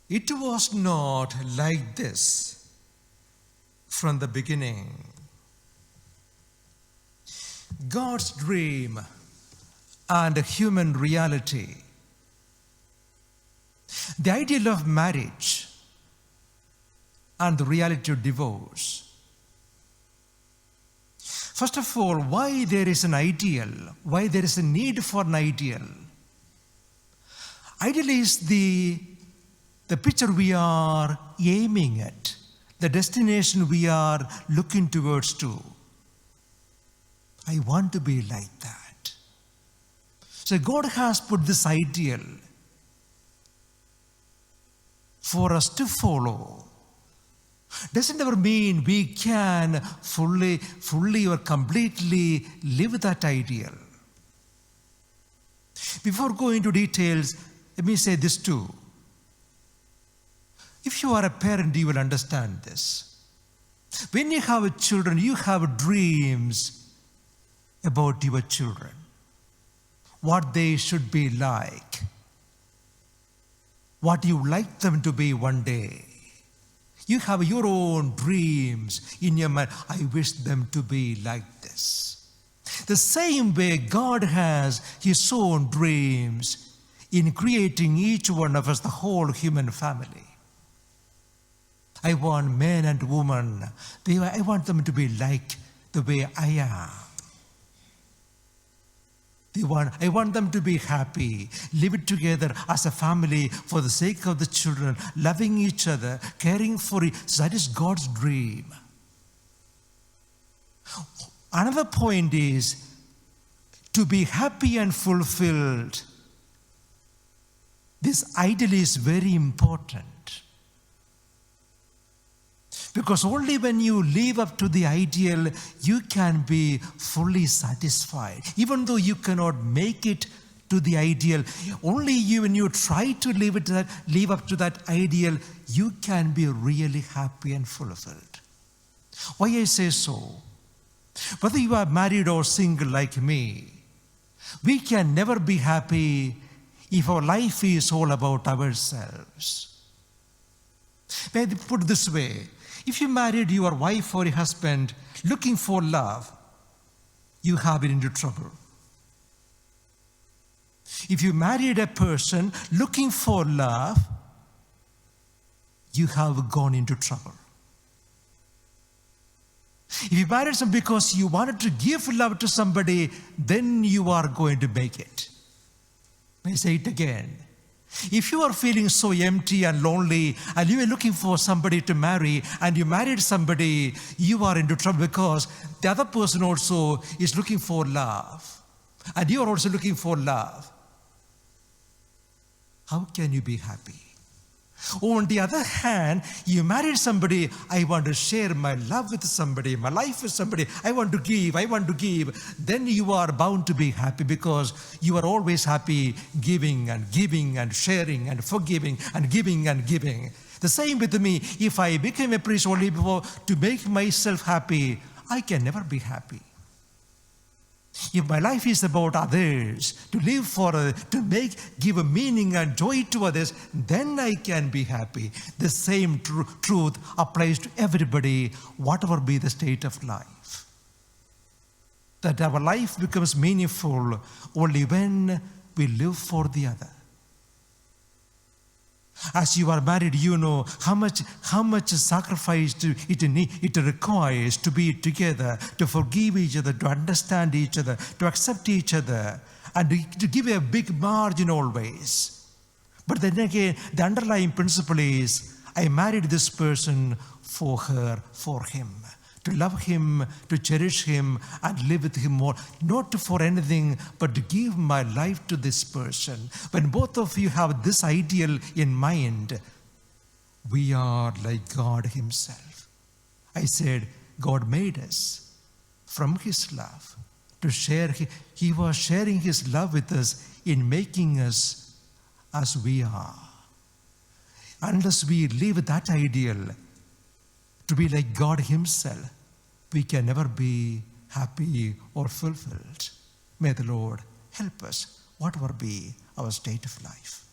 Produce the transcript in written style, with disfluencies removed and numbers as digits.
It was not like this from the beginning. God's dream and human reality. The ideal of marriage and the reality of divorce. First of all, why there is an ideal? Why there is a need for an ideal? Ideal is the picture we are aiming at, the destination we are looking towards to. I want to be like that. So God has put this ideal for us to follow. Doesn't ever mean we can fully or completely live that ideal. Before going into details, let me say this too. If you are a parent, you will understand this. When you have children, you have dreams about your children, what they should be like, what you like them to be one day. You have your own dreams in your mind. I wish them to be like this. The same way God has His own dreams in creating each one of us, the whole human family. I want men and women, I want them to be like the way I am. I want them to be happy, live together as a family for the sake of the children, loving each other, caring for each other. That is God's dream. Another point is to be happy and fulfilled. This ideal is very important. Because only when you live up to the ideal, you can be fully satisfied. Even though you cannot make it to the ideal, only when you try to live up to that ideal, you can be really happy and fulfilled. Why I say so? Whether you are married or single like me, we can never be happy if our life is all about ourselves. May I put it this way. If you married your wife or your husband looking for love, you have it into trouble. If you married a person looking for love, you have gone into trouble. If you married someone because you wanted to give love to somebody, then you are going to make it. May I say it again? If you are feeling so empty and lonely and you are looking for somebody to marry and you married somebody, you are into trouble because the other person also is looking for love and you are also looking for love. How can you be happy? On the other hand, you married somebody, I want to share my love with somebody, my life with somebody, I want to give. Then you are bound to be happy because you are always happy giving and sharing and forgiving and giving. The same with me. If I became a priest only to make myself happy, I can never be happy. If my life is about others, to live for, give a meaning and joy to others, then I can be happy. The same truth applies to everybody, whatever be the state of life. That our life becomes meaningful only when we live for the other. As you are married, you know how much sacrifice it requires to be together, to forgive each other, to understand each other, to accept each other, and to give a big margin always. But then again, the underlying principle is, I married this person for her, for him. To love him, to cherish him, and live with him more. Not for anything, but to give my life to this person. When both of you have this ideal in mind, we are like God Himself. I said, God made us from His love to share. He was sharing His love with us in making us as we are. Unless we live that ideal, to be like God Himself, we can never be happy or fulfilled. May the Lord help us, whatever be our state of life.